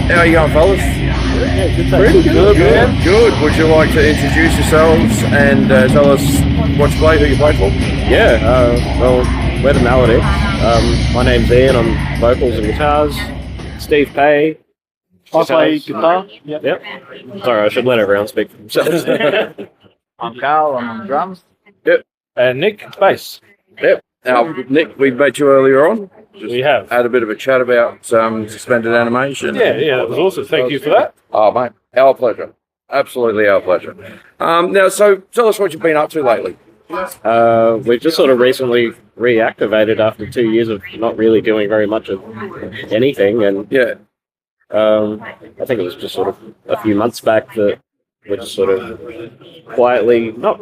How you going, fellas? Yeah, good. Pretty good, man. Good. Would you like to introduce yourselves and tell us what you play, who you play for? Yeah, well, we're the Maledict. My name's Ian, I'm vocals and guitars. Steve Pay. I play guitar. Yep. Sorry, I should let everyone speak for themselves. I'm Carl, I'm on drums. Yep. And Nick, bass. Yep. Now, Nick, we met you earlier on. Just We have. had a bit of a chat about suspended animation. Yeah, that was awesome. Thank you for that. Oh, mate, our pleasure. Absolutely our pleasure. Now, so tell us what you've been up to lately. We've just sort of recently reactivated after 2 years of not really doing very much of anything, and Yeah. I think it was just sort of a few months back that we just sort of quietly, not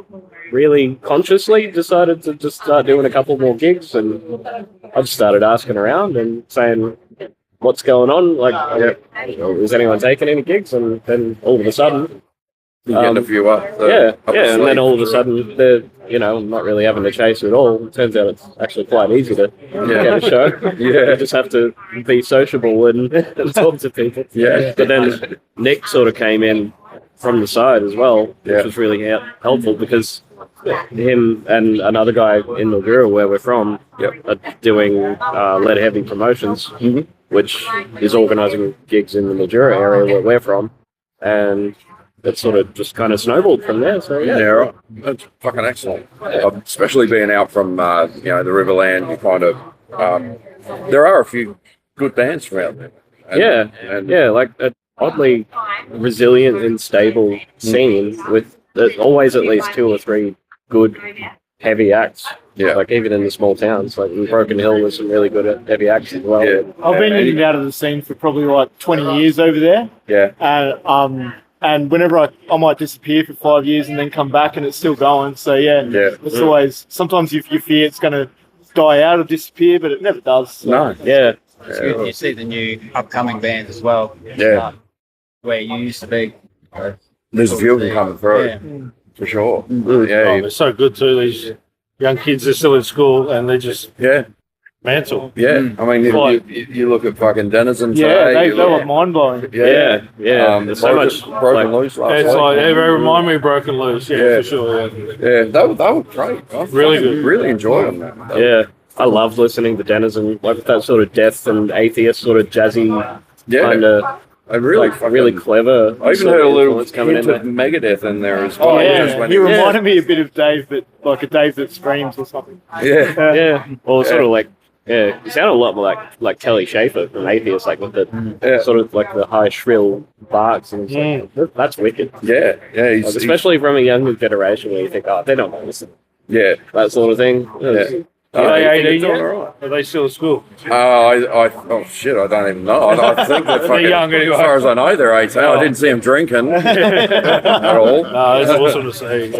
really consciously, decided to just start doing a couple more gigs, and I just started asking around and saying, what's going on? Like, is anyone taking any gigs? And then all of a sudden, You're getting a few up. and then all of a sudden, they're, not really having to chase it at all. It turns out it's actually quite easy to get a show. Yeah. You just have to be sociable and talk to people. Yeah. But then Nick sort of came in from the side as well, which Yeah. was really helpful because him and another guy in Mildura, where we're from, are doing Lead Heavy Promotions, which is organising gigs in the Mildura area where we're from, and it sort of just kind of snowballed from there. So Yeah, right. That's fucking excellent. Especially being out from the Riverland, you kind of there are a few good bands from out there. And, like an oddly resilient and stable scene with always at least 2 or 3 good heavy acts. Yeah. Like even in the small towns, like in Broken Hill, there's some really good heavy acts as well. Yeah. I've been in and out of the scene for probably like 20 years over there. Yeah. And whenever I might disappear for 5 years and then come back and it's still going. So it's always, sometimes you fear it's going to die out or disappear, but it never does. So. No. Yeah. It's good you see the new upcoming bands as well. Yeah. Where you used to be. There's a few of them coming through. Yeah. For sure. Oh, Yeah. they're so good too. These young kids are still in school and they just Yeah. mantle. Yeah. I mean, you look at fucking Denizen today. Yeah, they you look- were mind blowing. Yeah. There's so much broken loose last It's week. like they remind me of Broken Loose. Yeah, for sure. Yeah. Yeah, they were great. I Really fucking good. Really enjoyed them, man. Yeah. I love listening to Denizen, like that sort of death and atheist sort of jazzy kind of, I really, like really clever. I even sort heard a of little influence coming hint in of there. Megadeth in there as well. Oh just yeah, when he reminded me a bit of Dave, but like a Dave that screams or something. Yeah. Yeah, or sort of like, you sound a lot more like Kelly Schaefer from Atheist, like with the sort of like the high shrill barks, and it's like, that's wicked. Yeah. Like, especially from a younger generation where you think, oh, they're not going to listen. Yeah. That sort of thing. Yeah. Are they you 18 think they're yet? doing all Are they still at school? right? Oh shit, I don't even know. I think they're fucking, young anyway. as far as I know, they're 18. I didn't see them drinking at all. No, it's awesome to see.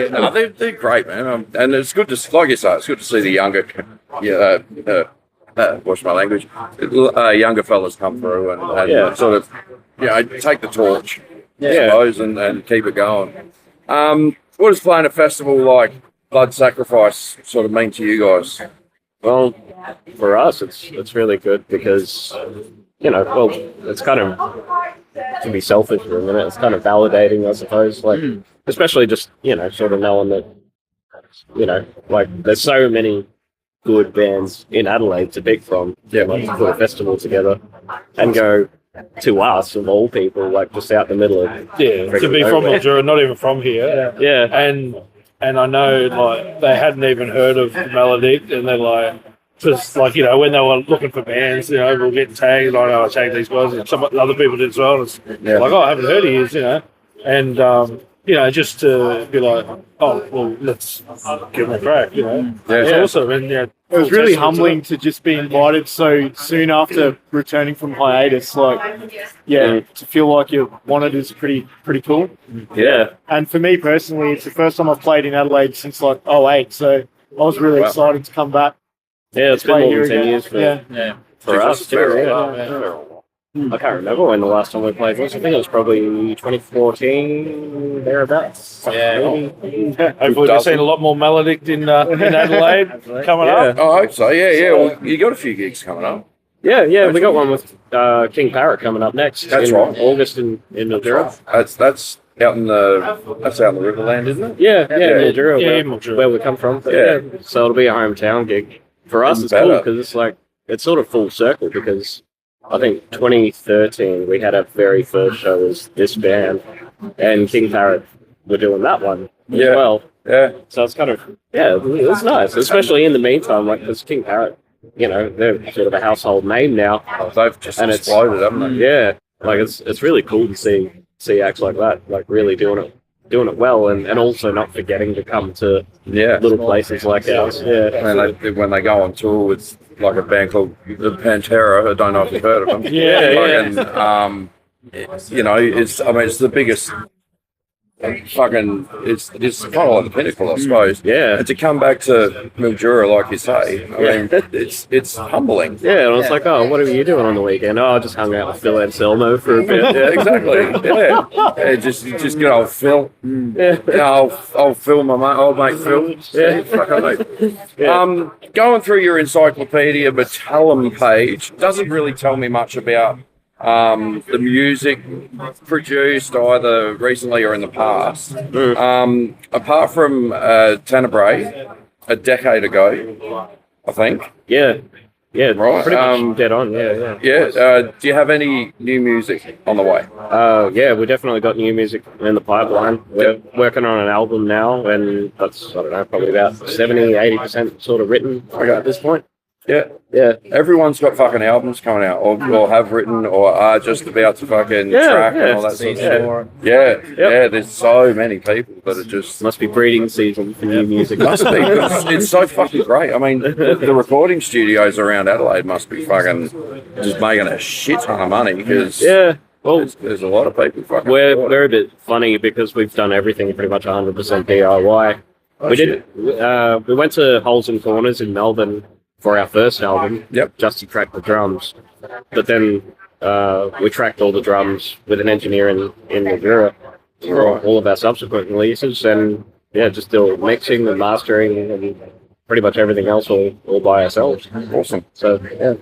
No, they're great, man. And it's good to, like you say, it's good to see the younger, watch my language, younger fellas come through and sort of, take the torch, I suppose, and keep it going. What does playing a festival like Blood Sacrifice sort of mean to you guys? Well, for us, it's really good because, it's kind of, to be selfish for a minute, it's kind of validating, I suppose, like, especially just, sort of knowing that, like, there's so many good bands in Adelaide to pick from, like, to put a festival together and go to us, of all people, like, just out the middle of... Yeah, to be from Mildura, not even from here. Yeah. And I know, like, they hadn't even heard of Maledict, and they're like, just like, when they were looking for bands, we'll get tagged, I tagged these guys, and some other people did as well. It's like, I haven't heard of you, and, just to be like, oh, well, let's give them a crack, It's awesome. And, it was really humbling to just be invited so soon after returning from hiatus, to feel like you're wanted is pretty cool. Yeah. And for me personally, it's the first time I've played in Adelaide since like 2008, so I was really excited to come back. Yeah, it's been more than 10 years for us too. I can't remember when the last time we played was. I think it was probably 2014, thereabouts. Hopefully we've seen a lot more Maledict in Adelaide coming up. I hope so. Yeah. Well, you got a few gigs coming up. Yeah, we got one with King Parrot coming up next. That's in right. August in Mildura. That's out in the Riverland, isn't it? Yeah, Yeah. Mildura, Yeah, where we come from. But Yeah. so it'll be a hometown gig. For us, Even it's cool better. because it's like, it's sort of full circle because I think 2013 we had our very first show as this band, and King Parrot were doing that one as Yeah. well. Yeah. So it's kind of, yeah, it's nice, especially in the meantime, like, because King Parrot, you know, they're sort of a household name now. Oh, they've just And it's- exploded, haven't they? Yeah, like it's really cool to see acts like that, like really doing it well, and also not forgetting to come to Yeah. little places like ours. Yeah, When they go on tour with like a band called the Pantera, I don't know if you've heard of them. Yeah. Fucking, you know, it's the biggest. Fucking, it's kind of like the pinnacle, I suppose. yeah, And to come back to Mildura, like you say, I mean, it's humbling. yeah. And I was like, oh, what are you doing on the weekend? Oh, I just hung out with Phil Anselmo for a bit. Yeah, exactly. Yeah, just good old Phil. Yeah. I'll Phil, old mate Phil. Yeah, fucking mate. Going through your Encyclopedia Battalion page doesn't really tell me much about the music produced either recently or in the past. Apart from Tenebrae a decade ago, I think. Yeah, Right, pretty much dead on. Yeah. Yeah. Do you have any new music on the way? Yeah, we definitely got new music in the pipeline. We're working on an album now, and that's, I don't know, probably about 70-80% sort of written at this point. Yeah. Yeah. Everyone's got fucking albums coming out, or have written, or are just about to fucking track and all that sort of shit. Yeah. There's so many people that are just Must be breeding season for new music. must be. It's so fucking great. I mean, the recording studios around Adelaide must be fucking just making a shit ton of money because Yeah. Well, there's a lot of people fucking. we're a bit funny because we've done everything pretty much 100% DIY. We went to Holes and Corners in Melbourne for our first album. Yep. Just to track the drums, but then we tracked all the drums with an engineer in Mildura for all of our subsequent releases, and yeah, just do mixing and mastering and pretty much everything else all by ourselves. Awesome. So yeah.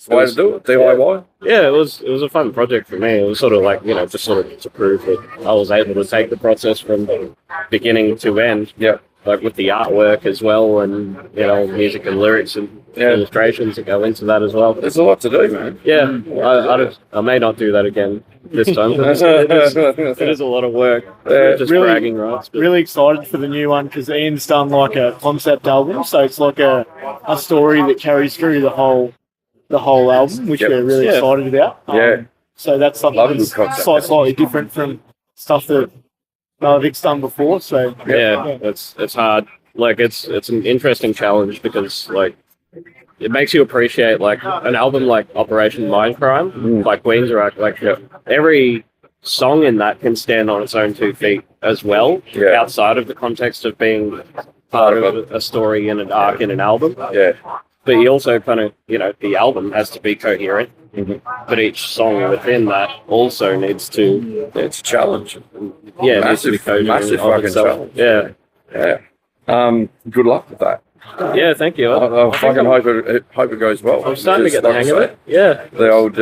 Way to do it. DIY. Yeah, it was a fun project for me. It was sort of like, you know, just sort of to prove that I was able to take the process from beginning to end. Yeah. Like with the artwork as well, and you know, music and lyrics and illustrations that go into that as well. There's a lot to do, man. Yeah, I may not do that again this time. It is a lot of work. Just really- bragging rights. But Really excited for the new one because Ian's done like a concept album, so it's like a story that carries through the whole album, which Yep. we're really Yeah. excited about. Yeah. So that's something Love a that's good concept. slightly different from stuff that Maledict's done before. So yeah, it's hard. Like it's an interesting challenge because like it makes you appreciate like an album like Operation Mindcrime, like Queen's Rock, like every song in that can stand on its own 2 feet as well, Yeah. outside of the context of being part of a story and an arc in an album. Yeah. But you also kind of, you know, the album has to be coherent, but each song within that also needs to, It's a challenge. needs to be Massive coherent of fucking itself. challenge. Yeah. Yeah. Good luck with that. Yeah, thank you. I fucking hope it goes well. I'm starting to get the Because, hang of like I it. Yeah. say, The old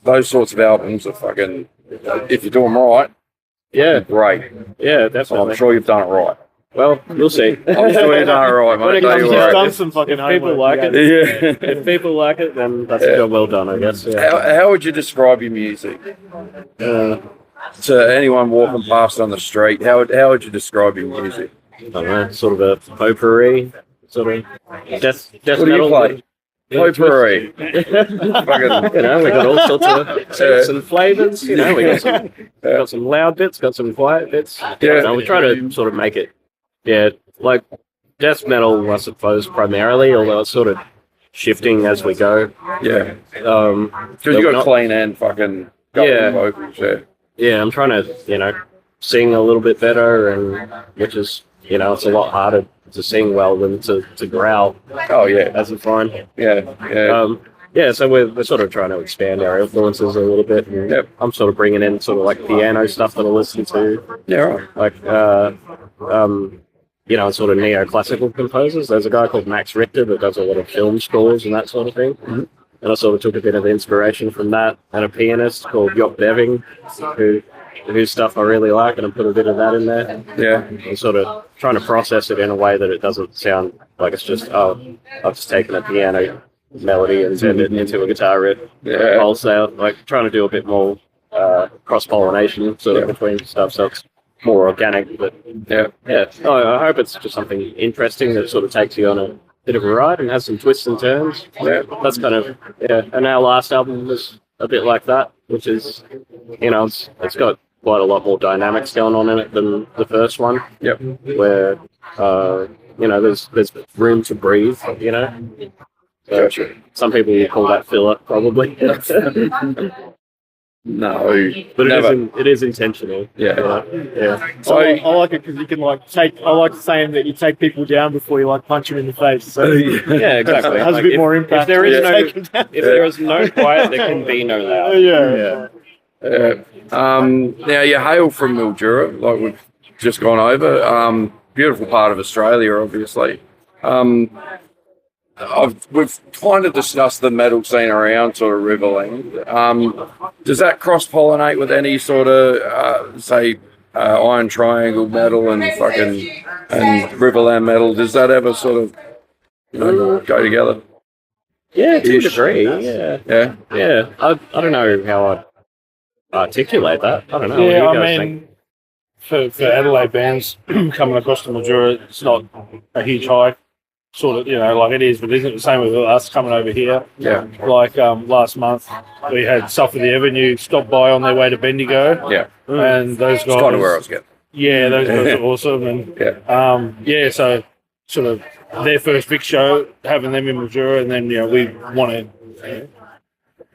those sorts of albums are fucking. If you do them right, Yeah. great. Yeah, So definitely. I'm sure you've done it right. Well, we'll see. I'm sure you've done it right, When it mate. comes Don't to you he's worry. done some fucking If people homework, like it, Yeah. if people like it, then that's a job well done, I guess. Yeah. How would you describe your music to anyone walking past on the street? How would you describe your music? I don't know, sort of a potpourri, sort of death What do you metal. play? Potpourri. Fucking, you know, we got all sorts of scents and flavors. You know, we got some loud bits, got some quiet bits. Yeah. No, we try to sort of make it, like death metal, I suppose, primarily. Although it's sort of shifting as we go. Yeah. Um, Because you got not- clean and fucking Yeah. vocals, yeah. yeah, I'm trying to, you know, sing a little bit better, and which is, you know, it's a lot harder to sing well than to growl, Oh yeah. as a find. Yeah. Yeah. So we're sort of trying to expand our influences a little bit. And Yep. I'm sort of bringing in sort of like piano stuff that I listen to, Yeah, right. like sort of neoclassical composers. There's a guy called Max Richter that does a lot of film scores and that sort of thing. Mm-hmm. And I sort of took a bit of inspiration from that. And a pianist called Jock Deving, whose stuff I really like, and I put a bit of that in there. Yeah. And sort of trying to process it in a way that it doesn't sound like it's just, I've just taken a piano melody and turned it into a guitar riff wholesale. Like trying to do a bit more cross-pollination sort of between stuff, so it's more organic. But I hope it's just something interesting that sort of takes you on a bit of a ride and has some twists and turns. Yeah, that's kind of And our last album was a bit like that, which is it's got quite a lot more dynamics going on in it than the first one. Yep. Where there's room to breathe. So Gotcha. some people will call that filler, probably. No, but never. It is intentional. Yeah. So I like it because you can I like saying that you take people down before you punch them in the face. So yeah, exactly. It has a bit more impact. If there is no quiet, there can be no loud. Now you hail from Mildura, like we've just gone over. Beautiful part of Australia, obviously. We've kind of discussed the metal scene around sort of Riverland. Does that cross-pollinate with any sort of, Iron Triangle metal and Riverland metal? Does that ever sort of, go together? Yeah, to a degree. Yeah. I don't know how I'd articulate that. I don't know. Yeah, what do you guys think? For Adelaide bands coming across to Mildura, it's not a huge hike. Sort of, like it is, but isn't the same with us coming over here. Yeah. Like last month, we had Suffer the Avenue stop by on their way to Bendigo. Yeah. And those guys. It's kind of where I was getting. Yeah, those guys are awesome. And so sort of their first big show, having them in Mildura, and then we want to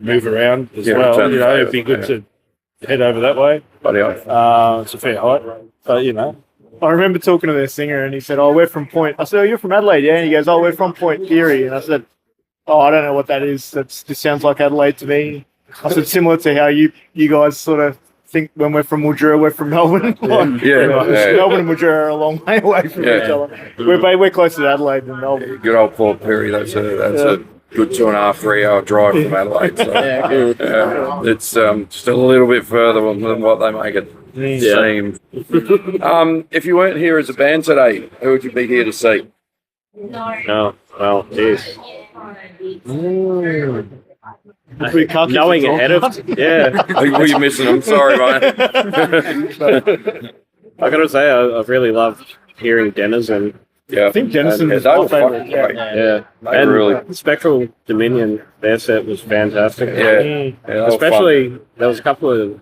move around as well. It'd be good to head over that way. It's a fair hike, but I remember talking to their singer, and he said, "Oh, we're from Point." I said, "Oh, you're from Adelaide, yeah?" And he goes, "Oh, we're from Point Theory." And I said, "Oh, I don't know what that is. Just sounds like Adelaide to me." I said, "Similar to how you guys sort of think when we're from Mildura, we're from Melbourne. Melbourne and Mildura are a long way away from each other. We're closer to Adelaide than Melbourne." Good old Port Perry. That's a good 2.5, 3 hour drive from Adelaide. So, it's just a little bit further than what they make it seem. If you weren't here as a band today, who would you be here to see? No. Well, geez. Knowing ahead of Were you missing? I'm sorry, mate. I gotta say, I've really loved hearing Denizen. Yeah, I think Denizen is my my favourite. And really, Spectral Dominion, their set was fantastic. Especially there was a couple of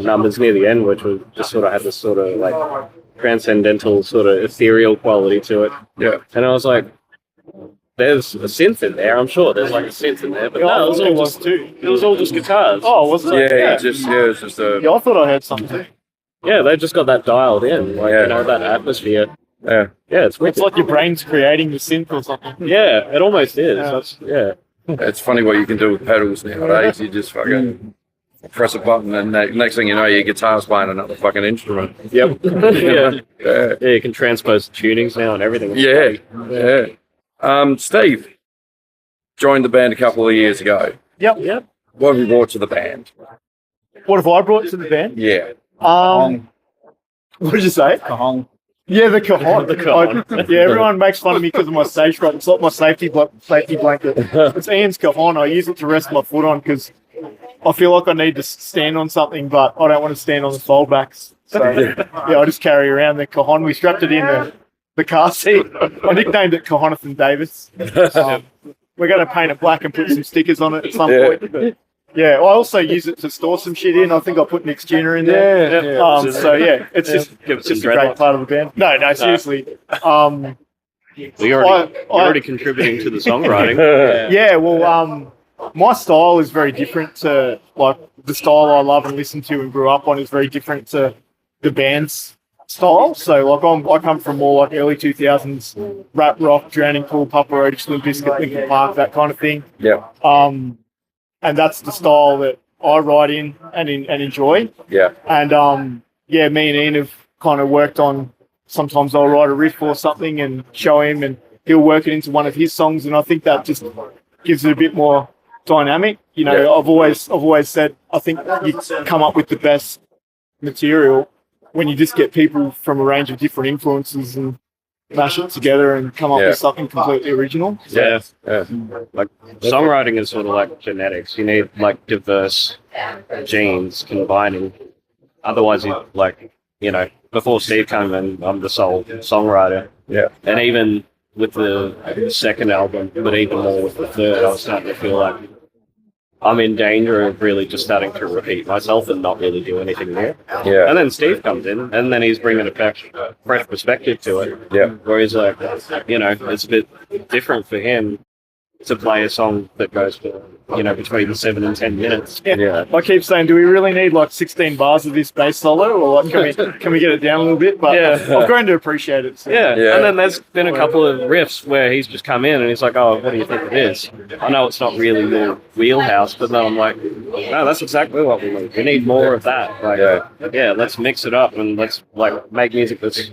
numbers near the end which was just sort of had this sort of transcendental sort of ethereal quality to it. Yeah, and I was like, there's a synth in there. I'm sure there's a synth in there, but no, it was all just guitars. Oh, was it? It's just a. Yeah, I thought I heard something. Yeah, they just got that dialed in, that atmosphere. Yeah, it's wicked. It's like your brain's creating the synth or something. Yeah, it almost is. It's funny what you can do with pedals nowadays. You just fucking press a button, and next thing you know, your guitar's playing another fucking instrument. Yep. Yeah, you can transpose tunings now and everything. Steve joined the band a couple of years ago. Yep. What have you brought to the band? What have I brought to the band? Yeah. What did you say? Cajon. Yeah, the cajon. Everyone makes fun of me because of my stage fright. It's like my safety blanket. It's Ian's cajon. I use it to rest my foot on because I feel like I need to stand on something, but I don't want to stand on the foldbacks. So I just carry around the cajon. We strapped it in the car seat. I nicknamed it Cajonathan Davis. We're going to paint it black and put some stickers on it at some point. But, I also use it to store some shit in. I think I put Nick's Tuner in there. It's just a great part of the band. No, seriously. You're already contributing to the songwriting. My style is very different to the style I love and listen to and grew up on is very different to the band's style. So I come from more early 2000s rap rock, Drowning Pool, Papa Roach, Limp Bizkit, Linkin Park, that kind of thing. Yeah. And that's the style that I write in and enjoy. Yeah. And me and Ian have kind of worked on sometimes I'll write a riff or something and show him, and he'll work it into one of his songs, and I think that just gives it a bit more dynamic. You know, Yeah. I've always said I think you come up with the best material when you just get people from a range of different influences and mash it together and come up Yeah. with something completely original. Yeah, yeah. Like songwriting is sort of like genetics. You need like diverse genes combining. Otherwise, you like, you know, before Steve came in, I'm the sole songwriter. Yeah. And even with the second album, but even more with the third, I was starting to feel like I'm in danger of really just starting to repeat myself and not really do anything new. Yeah. And then Steve comes in, and then he's bringing a fresh perspective to it. Yeah. Where he's like, you know, it's a bit different for him to play a song that goes for, you know, between 7 and 10 minutes. Yeah. I keep saying, do we really need like 16 bars of this bass solo, or like, can we get it down a little bit? But Yeah. I've grown to appreciate it. So. Yeah. Yeah. And then there's been a couple of riffs where he's just come in and he's like, oh, what do you think it is? I know it's not really your wheelhouse, but then I'm like, no, that's exactly what we need. We need more of that. Like, yeah, let's mix it up and let's like make music that's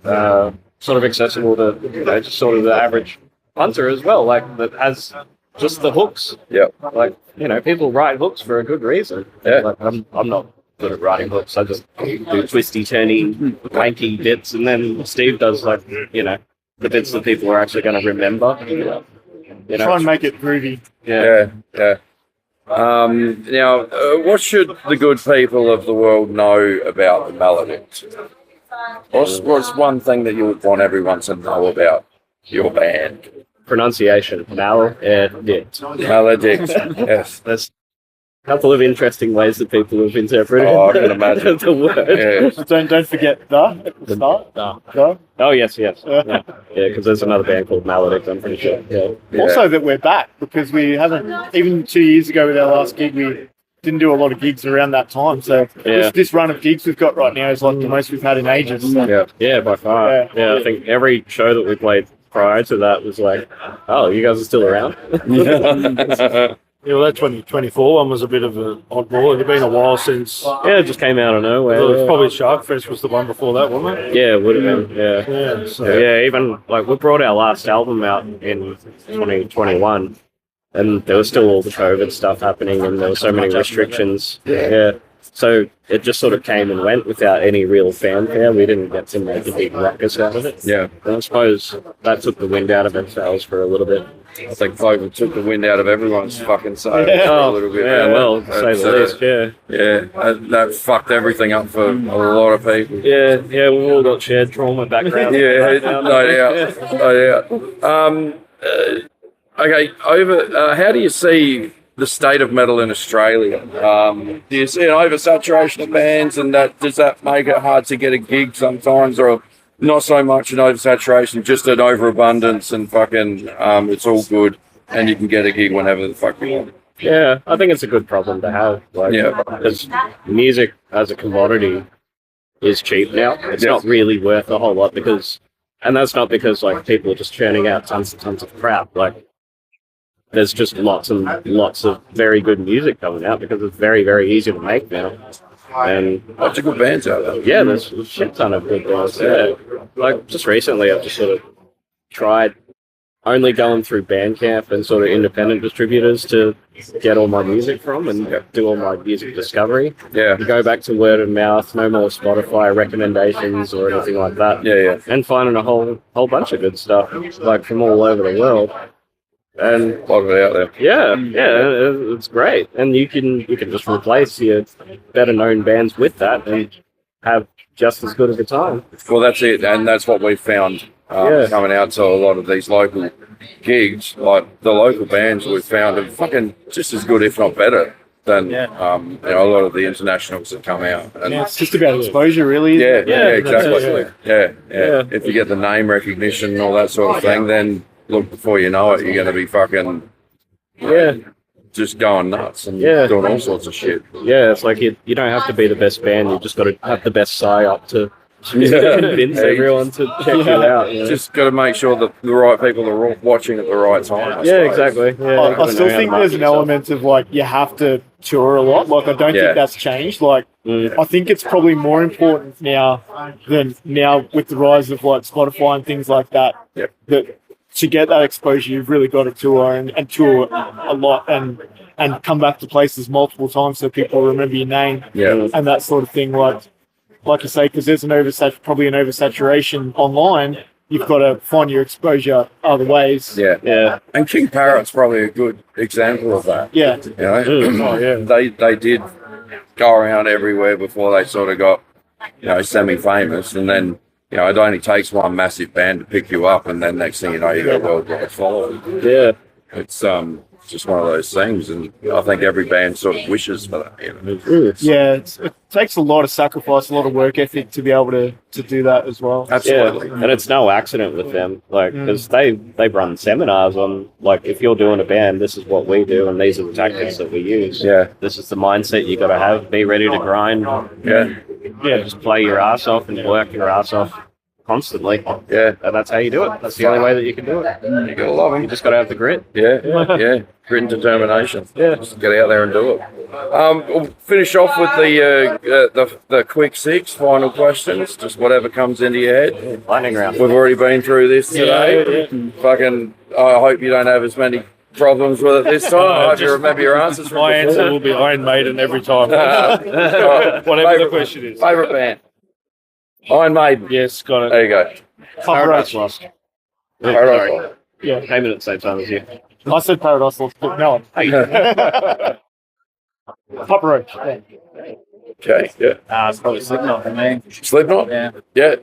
sort of accessible to, you know, just sort of the average punter as well, like that has just the hooks. Yeah. Like, you know, people write hooks for a good reason. Yeah. Like I'm not good at writing hooks. I just do twisty, turny, wanky bits, and then Steve does like, you know, the bits that people are actually going to remember. You know? Try and make it groovy. Yeah. Yeah. Now, what should the good people of the world know about the Maledict? What's one thing that you would want everyone to know about your band? Pronunciation, Maledict. Maledict. Yes. There's a couple of interesting ways that people have interpreted Oh, I can imagine. the word. Yeah. Don't forget the at the start. The. Oh, yes. Yeah, Yeah. because there's another band called Maledict, I'm pretty sure. Yeah. Also that we're back, because we haven't, even 2 years ago with our last gig, we didn't do a lot of gigs around that time. So Yeah. this run of gigs we've got right now is like the most we've had in ages. So. Yeah. Yeah, by far. Yeah. Yeah, I think every show that we played prior to that was like, oh, you guys are still around? Yeah, well, that 2024 one was a bit of an oddball. It had been a while since. Yeah, it just came out of nowhere. Well, it's probably Shark Fest was the one before that, wasn't it? Yeah, it would have been. Yeah. Yeah. So. Yeah, even like we brought our last album out in 2021, and there was still all the COVID stuff happening, and there were so many restrictions. Yeah. So it just sort of came and went without any real fanfare. We didn't get to make a big ruckus out of it. Yeah. And I suppose that took the wind out of ourselves for a little bit. I think COVID took the wind out of everyone's fucking sails Yeah. a little bit. Yeah, well, to say the least, yeah. Yeah, that fucked everything up for a lot of people. Yeah, we've all got shared trauma background. Yeah, no doubt. No doubt. Okay, how do you see the state of metal in Australia? Do you see an oversaturation of bands, and does that make it hard to get a gig sometimes, or not so much an oversaturation, just an overabundance and fucking it's all good and you can get a gig whenever the fuck you want? Yeah, I think it's a good problem to have. Like, Yeah. because music as a commodity is cheap now. It's Yes. not really worth a whole lot and that's not because like people are just churning out tons and tons of crap. Like, there's just lots and lots of very good music coming out because it's very, very easy to make now. And Lots of good bands out there. yeah, there's a shit ton of good bands. Yeah. Like just recently I've just sort of tried only going through Bandcamp and sort of independent distributors to get all my music from and do all my music discovery. Yeah. Go back to word of mouth, no more Spotify recommendations or anything like that. Yeah. And finding a whole bunch of good stuff, like from all over the world. And A lot of it out there. yeah, it's great. And you can just replace your better known bands with that and have just as good of a time. Well, that's it, and that's what we've found coming out to a lot of these local gigs. Like the local bands we've found are fucking just as good, if not better, than a lot of the internationals that come out. And It's just about exposure, really. yeah, that's exactly. it, Yeah. If you get the name recognition and all that sort of thing, then look, before you know it, you're going to be fucking just going nuts and doing all sorts of shit. Yeah, it's like you don't have to be the best band, you just got to have the best psyop to convince everyone to check you out. You know? Just got to make sure that the right people are watching at the right time. I Yeah, suppose. exactly. Yeah, I still think there's an element of like you have to tour a lot. Like I don't Yeah. think that's changed. Like I think it's probably more important now than now with the rise of like Spotify and things like that. Yep. That to get that exposure, you've really got to tour and tour a lot and come back to places multiple times so people remember your name Yeah. and that sort of thing. Like you say, because there's probably an oversaturation online. You've got to find your exposure other ways. Yeah. Yeah. And King Parrot's probably a good example of that. Yeah. You know, Oh, yeah. they did go around everywhere before they sort of got, semi-famous, and then, it only takes one massive band to pick you up, and then next thing you know, you got a worldwide following. Yeah. It's just one of those things, and I think every band sort of wishes for that. Yeah, it takes a lot of sacrifice, a lot of work ethic to be able to do that as well. Absolutely. Yeah, and it's no accident with them, like, because they run seminars on, like, if you're doing a band, this is what we do, and these are the tactics that we use. Yeah. This is the mindset you got to have. Be ready to grind. Yeah. Yeah, just play your ass off and work your ass off constantly. Yeah. And that's how you do it. That's the only way that you can do it. You gotta love You them. just got to have the grit. Yeah. Yeah. Grit and determination. Yeah. Just get out there and do it. We'll finish off with the quick six final questions. Just whatever comes into your head. Lightning round. We've already been through this today. Fucking, I hope you don't have as many problems with it this time. I hope you remember your answers from My answer before. will be Iron Maiden every time. Alright, Whatever the question is. Favourite band? Iron Maiden. Yes, got it. There you go. Paradise Lost. Paradise Sorry. Lost. Yeah, Came in at the same time as you. I said Paradise Lost, but no. Papa Roach. Yeah. Okay, yeah. It's probably Slipknot for me. Slipknot? Yeah. Yeah.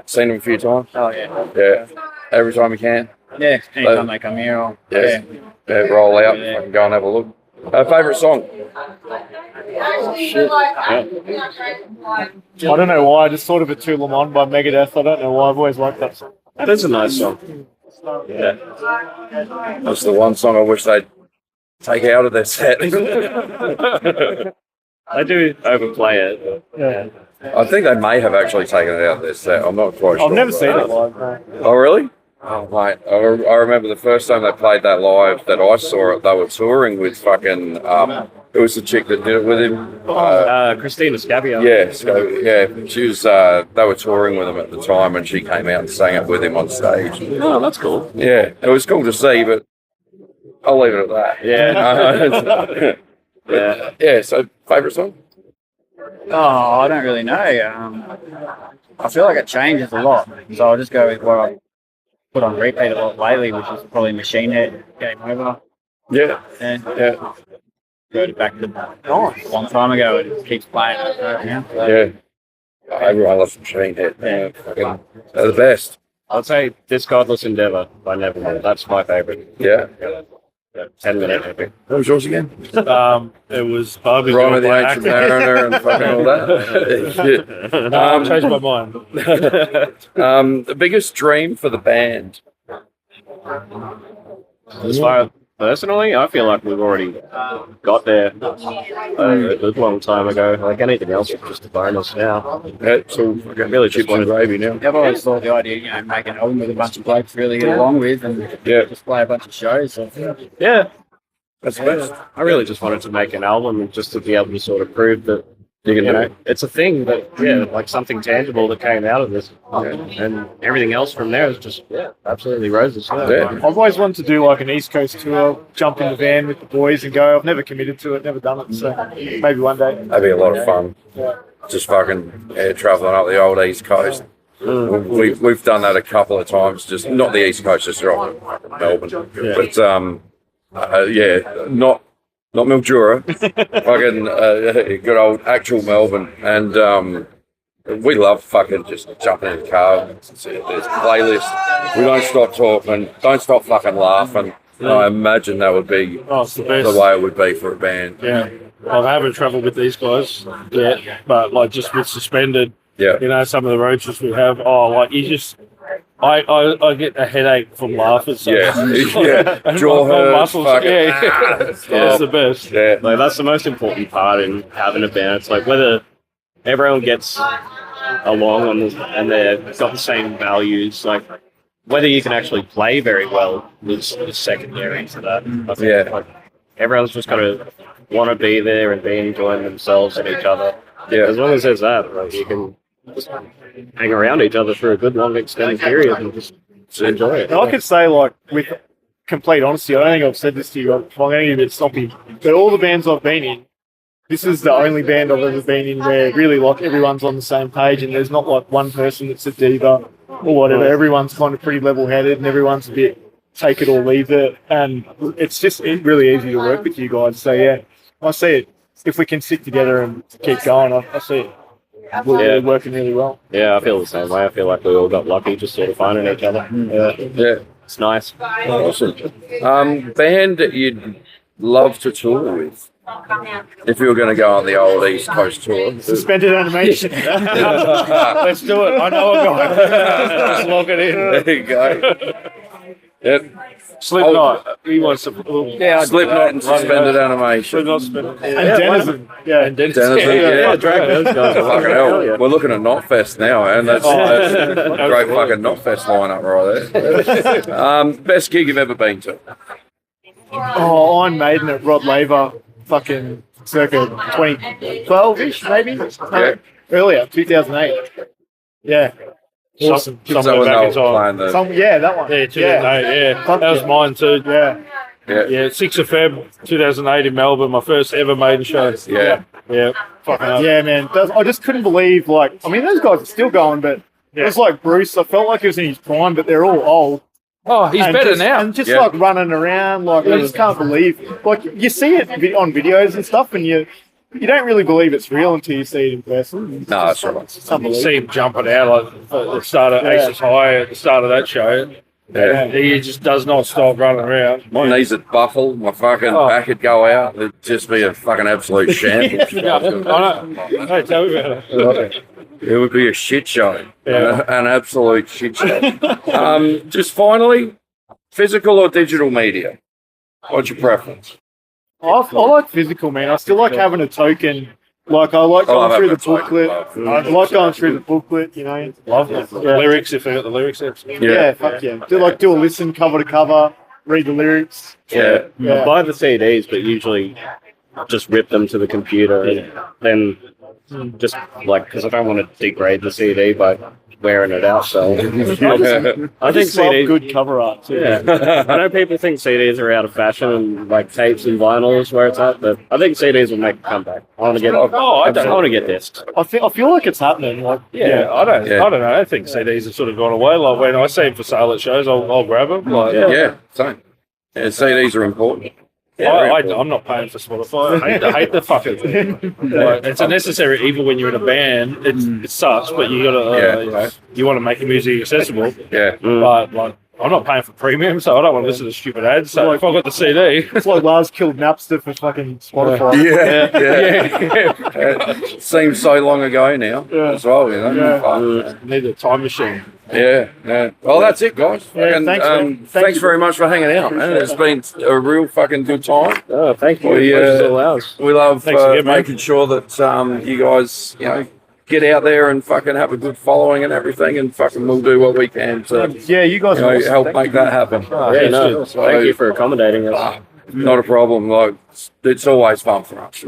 Seen them a few times. Oh, yeah. Yeah. Every time you can. Yeah, anytime they come here, Yes. Yeah, roll out. I can go and have a look. Favourite song? I don't know why. I just thought of it too. Le Mans by Megadeth. I don't know why. I've always liked that song. That is a nice song. Yeah. That's the one song I wish they'd take out of their set. They do overplay it. Yeah. I think they may have actually taken it out of their set. I'm not quite sure. I've never about seen that. it live. No. Oh, really? Oh, mate. I remember the first time they played that live that I saw it, they were touring with fucking, it was the chick that did it with him. Christina Scabia. Yeah, so, yeah, she was, they were touring with him at the time and she came out and sang it with him on stage. Oh, that's cool. Yeah, it was cool to see, but I'll leave it at that. Yeah. Yeah. Yeah, so favourite song? Oh, I don't really know. I feel like it changes a lot. So I'll just go with what I put on repeat a lot lately, which is probably Machine Head, Game Over. Yeah, And yeah, go back to a long time ago and it keeps playing. Yeah. yeah. Everyone loves Machine Head. Yeah, fucking, they're the best. I'd say This Godless Endeavour by Nevermore. That's my favourite. Yeah. 10-minute epic. What was yours again? It was Barbie Rhyme Girl of the by Ancient Acne. Mariner and fucking all that. No, I've changed my mind. The biggest dream for the band. As far as personally, I feel like we've already got there a good long time ago. Like anything else is just a bonus now. Yeah, so fucking really chips and gravy now. I've always thought the idea, make an album with a bunch of blokes really get along with and Yeah, just play a bunch of shows. So, Yeah. that's the best. I really just wanted to make an album and just to be able to sort of prove that, you know, it's a thing that, like something tangible that came out of this. And everything else from there is just, absolutely roses. Yeah. I've always wanted to do like an East Coast tour, jump in the van with the boys and go. I've never committed to it, never done it. So maybe one day. That'd be a lot of fun. Yeah. Just fucking travelling up the old East Coast. We've done that a couple of times, just not the East Coast, just around Melbourne. But not Mildura, fucking good old actual Melbourne, and we love fucking just jumping in the car. There's playlists. We don't stop talking, don't stop fucking laughing. I imagine that would be Oh, it's the best. the way it would be for a band. Yeah. I haven't travelled with these guys yet, but like just with Suspended, Yeah. you know, some of the road trips we have, you just, I get a headache from laughing. So Yeah. Yeah. And Jaw my hurts, muscles, fucking, it's the best. Yeah. Like that's the most important part in having a band. It's like whether everyone gets along and they've got the same values. Like whether you can actually play very well is secondary to that. I think, like, everyone's just got to want to be there and be enjoying themselves and each other. Yeah, as long as there's that, like, you can just hang around each other for a good long extended period and just enjoy it. And I could say, like, with complete honesty, I don't think I've said this to you, I'm going to be a bit sloppy, but all the bands I've been in, this is the only band I've ever been in where really, like, everyone's on the same page and there's not, like, one person that's a diva or whatever. Everyone's kind of pretty level-headed and everyone's a bit take it or leave it. And it's really easy to work with you guys. So, yeah, I see it. If we can stick together and keep going, I see it. We're working really well. Yeah, I feel the same way. I feel like we all got lucky just sort of finding each other. Yeah. It's nice. Awesome. Band that you'd love to tour with? If you were going to go on the old East Coast tour. Suspended animation. Let's do it. I know a guy. Let's lock it in. There you go. Yep. Slipknot. He wants to. Slipknot and suspended animation. Slipknot, suspended. And Denizen. Yeah. And Denizen. Denizen, yeah. Drag those guys. Fucking hell. We're looking at Knotfest now, and that's a great fucking Knotfest lineup right there. Best gig you've ever been to? Oh, Iron Maiden at Rod Laver, fucking circa 2012-ish, maybe? Yeah. Earlier, 2008. Yeah. Awesome. Somewhere back in time. Playing the, Yeah, that one. Yeah, 2008. Yeah, Fuck that was yeah. mine too. Yeah. Yeah, 6th of Feb 2008 in Melbourne, my first ever Maiden show. yeah. Yeah, fucking hell. Yeah, man. I just couldn't believe, like, I mean, those guys are still going, but it was like Bruce. I felt like he was in his prime, but they're all old. Oh, he's And better just, now. And just like running around, like, I just can't believe. Like, you see it on videos and stuff, and you don't really believe it's real until you see it in person. No, that's right. It's You unbelievable. see him jumping out like at the start of Aces High at the start of that show. Yeah. He just does not stop running around. My knees would buckle, my fucking back would go out. It'd just be a fucking absolute shambles. Yeah, I know. Hey, tell me about it. It would be a shit show. Yeah. An absolute shit show. Just finally, physical or digital media? What's your preference? I like physical, man. I still like having a token. Like, I like I love going through the having a token, booklet. love. I like going through the booklet, you know. Love it. Yeah. Lyrics, if they got the lyrics there. Yeah, fuck yeah. Do a listen cover to cover, read the lyrics. Yeah. Yeah. I buy the CDs, but usually just rip them to the computer and then just like, because I don't want to degrade the CD by wearing it out. So I think Just love CDs. good cover art too. Yeah, I know people think CDs are out of fashion and like tapes and vinyl is where it's at, but I think CDs will make a comeback. I want to get. I want to get discs. I feel like it's happening. Like, I don't know. I think CDs have sort of gone away. Like when I see them for sale at shows, I'll grab them. Like, Yeah, same. Yeah, CDs are important. I'm not paying for Spotify. I hate the fucking thing. Like, it's a necessary evil when you're in a band. It sucks, but you gotta, you want to make your music accessible. Yeah. But like, I'm not paying for premium, so I don't want to listen to stupid ads. So if I got the CD, it's like Lars killed Napster for fucking Spotify. Yeah. It seems so long ago now as well, you know. Yeah. need a time machine. Yeah. Well, that's it, guys. Yeah, And, thanks, man. Thank thanks you. very much for hanging out, man. It's been a real fucking good time. Oh, thank you. Pleasure's all ours. We love Thanks again, man. making sure that you guys, get out there and fucking have a good following and everything, and fucking we'll do what we can to Yeah, you guys are awesome. help Thank make you. that happen. Yeah, no, thank you for accommodating us. Not a problem. Like, it's always fun for us.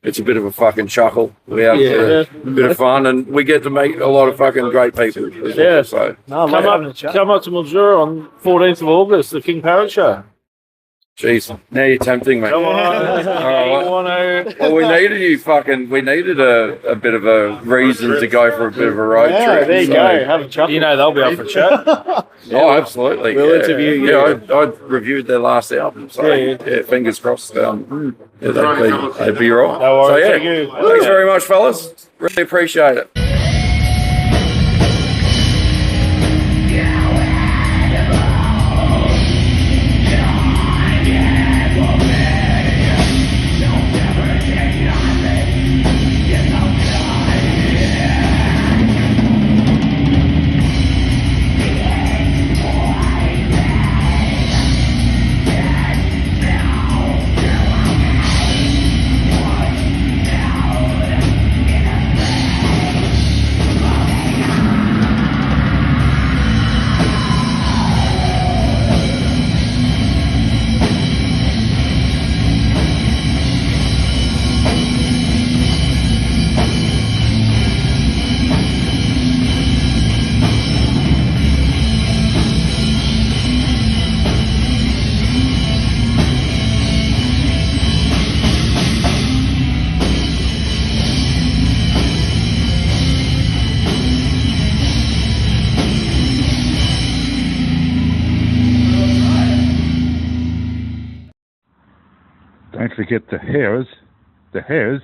It's a bit of a fucking chuckle. We have a bit of fun, and we get to meet a lot of fucking great people. as well. Yeah. So, No, I love having a chat. Come up to Mildura on 14th of August, the King Parrot Show. jeez, now you're tempting me. Come on. All right. Well, we needed a bit of a reason to go for a bit of a road Yeah, trip. there you so- go. Have a chuckle. You know they'll be up for chat. Oh, absolutely. We'll interview you. Yeah, I reviewed their last album, so Yeah. fingers crossed. They'd be right. No worries, So, yeah, thank you. thanks very much, fellas. Really appreciate it. Don't forget the hairs. The hairs